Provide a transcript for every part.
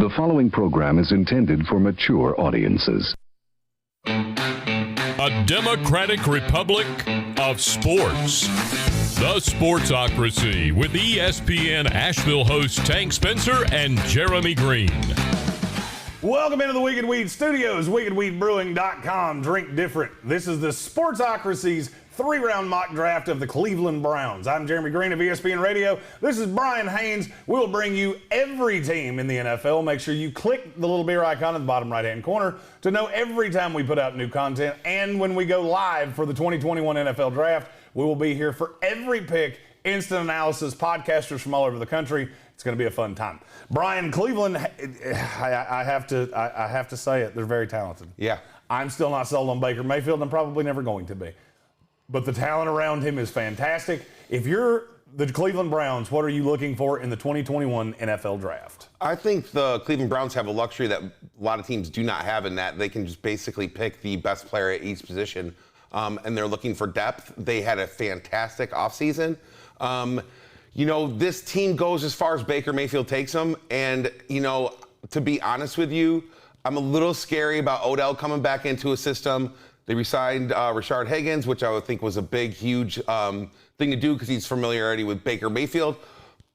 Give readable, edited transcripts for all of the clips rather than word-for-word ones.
The following program is intended for mature audiences. A democratic republic of sports. The Sportsocracy with ESPN Asheville hosts Tank Spencer and Jeremy Greene. Welcome into the Wicked Weed Studios, wickedweedbrewing.com. Drink different. This is the Sportsocracy's three-round mock draft of the Cleveland Browns. I'm Jeremy Greene of ESPN Radio. This is Brian Haynes. We'll bring you every team in the NFL. Make sure you click the little beer icon in the bottom right-hand corner to know every time we put out new content. And when we go live for the 2021 NFL Draft, we will be here for every pick, instant analysis, podcasters from all over the country. It's going to be a fun time. Brian, Cleveland, I have to say it, they're very talented. Yeah. I'm still not sold on Baker Mayfield, and I'm probably never going to be. But the talent around him is fantastic. If you're the Cleveland Browns, what are you looking for in the 2021 NFL Draft? I think the Cleveland Browns have a luxury that a lot of teams do not have, in that they can just basically pick the best player at each position, and they're looking for depth. They had a fantastic offseason. This team goes as far as Baker Mayfield takes them, and, to be honest with you, I'm a little scary about Odell coming back into a system. They re-signed Rashard Higgins, which I would think was a big, huge thing to do because he's familiarity with Baker Mayfield.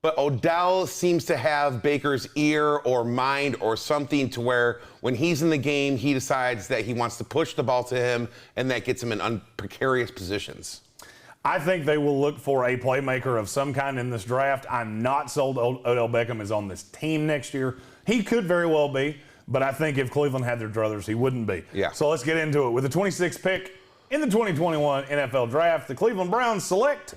But Odell seems to have Baker's ear or mind or something to where when he's in the game, he decides that he wants to push the ball to him, and that gets him in precarious positions. I think they will look for a playmaker of some kind in this draft. I'm not sold Odell Beckham is on this team next year. He could very well be. But I think if Cleveland had their druthers, he wouldn't be. Yeah. So let's get into it. With the 26th pick in the 2021 NFL Draft, the Cleveland Browns select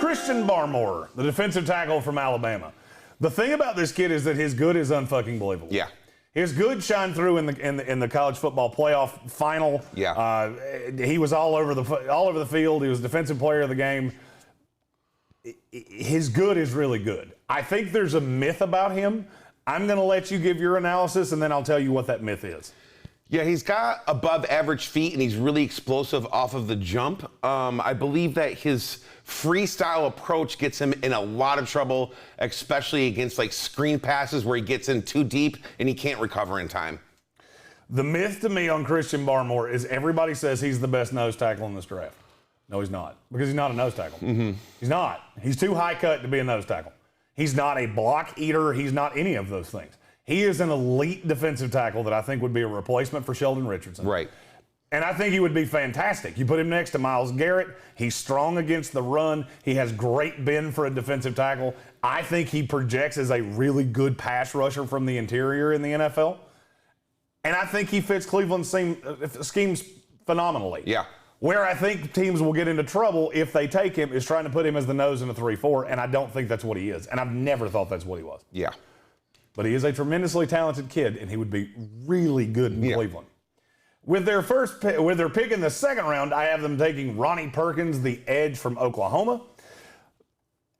Christian Barmore, the defensive tackle from Alabama. The thing about this kid is that his good is unfucking believable. Yeah. His good shined through in the college football playoff final. Yeah. He was all over the field. He was defensive player of the game. His good is really good. I think there's a myth about him. I'm going to let you give your analysis, and then I'll tell you what that myth is. Yeah, he's got above average feet, and he's really explosive off of the jump. I believe that his freestyle approach gets him in a lot of trouble, especially against screen passes where he gets in too deep and he can't recover in time. The myth to me on Christian Barmore is everybody says he's the best nose tackle in this draft. No, he's not, because he's not a nose tackle. Mm-hmm. He's not. He's too high cut to be a nose tackle. He's not a block eater. He's not any of those things. He is an elite defensive tackle that I think would be a replacement for Sheldon Richardson. Right. And I think he would be fantastic. You put him next to Myles Garrett. He's strong against the run. He has great bend for a defensive tackle. I think he projects as a really good pass rusher from the interior in the NFL. And I think he fits Cleveland's schemes phenomenally. Yeah. Where I think teams will get into trouble if they take him is trying to put him as the nose in a 3-4, and I don't think that's what he is. And I've never thought that's what he was. Yeah. But he is a tremendously talented kid, and he would be really good in Cleveland. With their pick in the second round, I have them taking Ronnie Perkins, the edge from Oklahoma.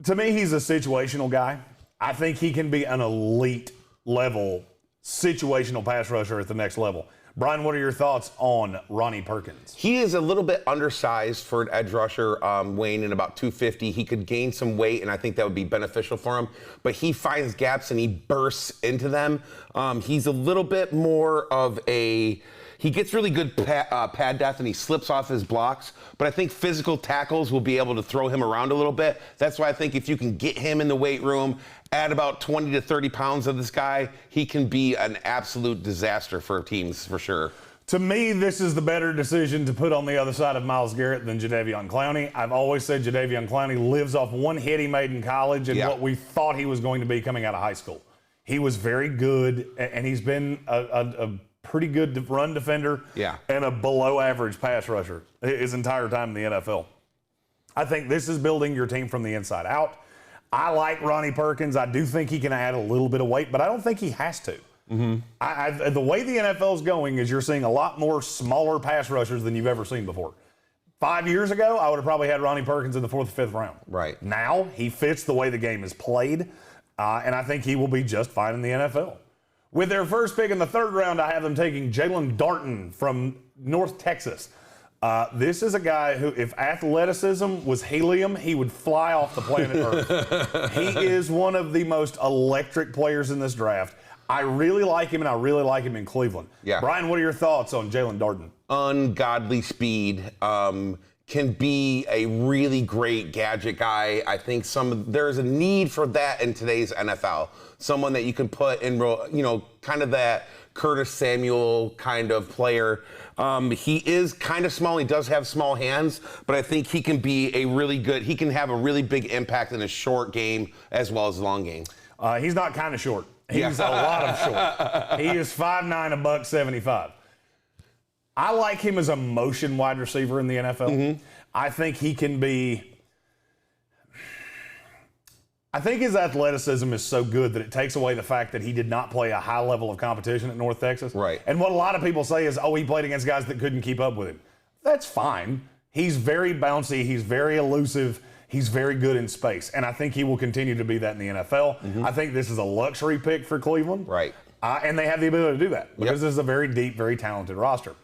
To me, he's a situational guy. I think he can be an elite level situational pass rusher at the next level. Brian, what are your thoughts on Ronnie Perkins? He is a little bit undersized for an edge rusher, weighing in about 250. He could gain some weight, and I think that would be beneficial for him. But he finds gaps, and he bursts into them. He's a little bit more of a... He gets really good pad depth, and he slips off his blocks. But I think physical tackles will be able to throw him around a little bit. That's why I think if you can get him in the weight room, add about 20 to 30 pounds of this guy, he can be an absolute disaster for teams, for sure. To me, this is the better decision to put on the other side of Myles Garrett than Jadeveon Clowney. I've always said Jadeveon Clowney lives off one hit he made in college and what we thought he was going to be coming out of high school. He was very good, and he's been a pretty good run defender and a below-average pass rusher his entire time in the NFL. I think this is building your team from the inside out. I like Ronnie Perkins. I do think he can add a little bit of weight, but I don't think he has to. Mm-hmm. The way the NFL is going is you're seeing a lot more smaller pass rushers than you've ever seen before. 5 years ago, I would have probably had Ronnie Perkins in the 4th or 5th round. Right. Now, he fits the way the game is played, and I think he will be just fine in the NFL. With their first pick in the 3rd round, I have them taking Jalen Darton from North Texas. This is a guy who, if athleticism was helium, he would fly off the planet Earth. He is one of the most electric players in this draft. I really like him, and I really like him in Cleveland. Yeah. Brian, what are your thoughts on Jalen Darden? Ungodly speed. Can be a really great gadget guy. I think there's a need for that in today's NFL. Someone that you can put in, kind of that Curtis Samuel kind of player. He is kind of small. He does have small hands, but I think he can be he can have a really big impact in a short game as well as long game. He's not kind of short. He's a lot of short. He is 5'9", $175. I like him as a motion wide receiver in the NFL. Mm-hmm. I think he can be. I think his athleticism is so good that it takes away the fact that he did not play a high level of competition at North Texas. Right. And what a lot of people say is, he played against guys that couldn't keep up with him. That's fine. He's very bouncy. He's very elusive. He's very good in space. And I think he will continue to be that in the NFL. Mm-hmm. I think this is a luxury pick for Cleveland. Right. And they have the ability to do that because this is a very deep, very talented roster.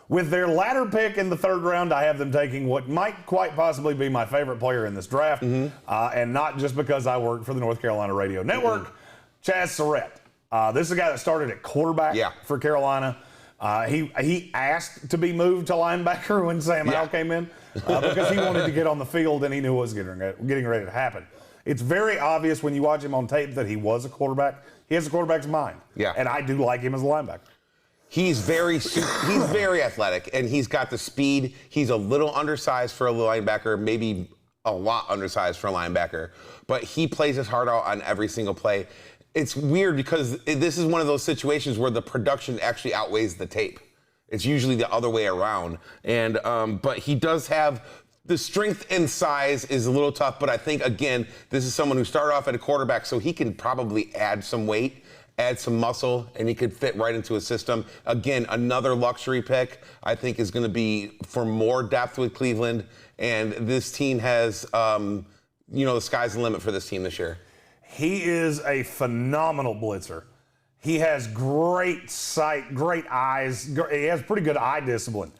With their latter pick in the third round, I have them taking what might quite possibly be my favorite player in this draft, and not just because I work for the North Carolina Radio Network, Chaz Cerrep. This is a guy that started at quarterback for Carolina. He asked to be moved to linebacker when Sam Howell came in because he wanted to get on the field and he knew what was getting ready to happen. It's very obvious when you watch him on tape that he was a quarterback. He has a quarterback's mind, and I do like him as a linebacker. He's very athletic, and he's got the speed. He's a little undersized for a linebacker, maybe a lot undersized for a linebacker, but he plays his heart out on every single play. It's weird because this is one of those situations where the production actually outweighs the tape. It's usually the other way around, and but he does have the strength and size is a little tough, but I think, again, this is someone who started off at a quarterback, so he can probably add some weight, add some muscle, and he could fit right into a system. Again, another luxury pick, I think, is going to be for more depth with Cleveland. And this team has, the sky's the limit for this team this year. He is a phenomenal blitzer. He has great sight, great eyes. He has pretty good eye discipline.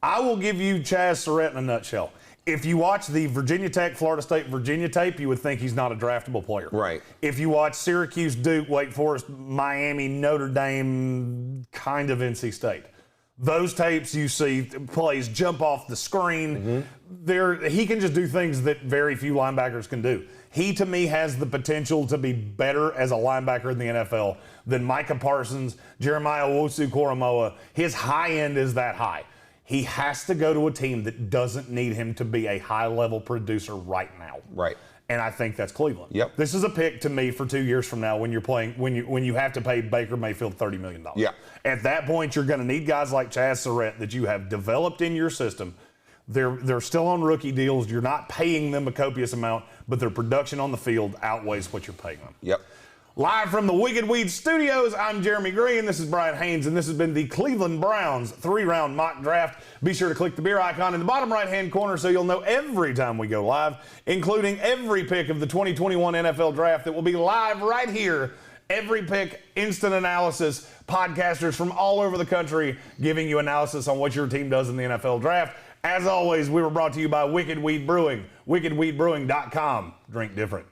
I will give you Chaz Cerrep in a nutshell. If you watch the Virginia Tech, Florida State, Virginia tape, you would think he's not a draftable player. Right. If you watch Syracuse, Duke, Wake Forest, Miami, Notre Dame, kind of NC State, those tapes you see plays jump off the screen. He can just do things that very few linebackers can do. He, to me, has the potential to be better as a linebacker in the NFL than Micah Parsons, Jeremiah Owusu-Koramoah. His high end is that high. He has to go to a team that doesn't need him to be a high-level producer right now. Right. And I think that's Cleveland. Yep. This is a pick to me for 2 years from now when you're playing when you have to pay Baker Mayfield $30 million. Yeah. At that point, you're going to need guys like Chaz Cerrep that you have developed in your system. They're still on rookie deals. You're not paying them a copious amount, but their production on the field outweighs what you're paying them. Yep. Live from the Wicked Weed Studios, I'm Jeremy Greene. This is Brian Haynes, and this has been the Cleveland Browns 3-round mock draft. Be sure to click the beer icon in the bottom right-hand corner so you'll know every time we go live, including every pick of the 2021 NFL Draft that will be live right here. Every pick, instant analysis, podcasters from all over the country giving you analysis on what your team does in the NFL Draft. As always, we were brought to you by Wicked Weed Brewing, wickedweedbrewing.com. Drink different.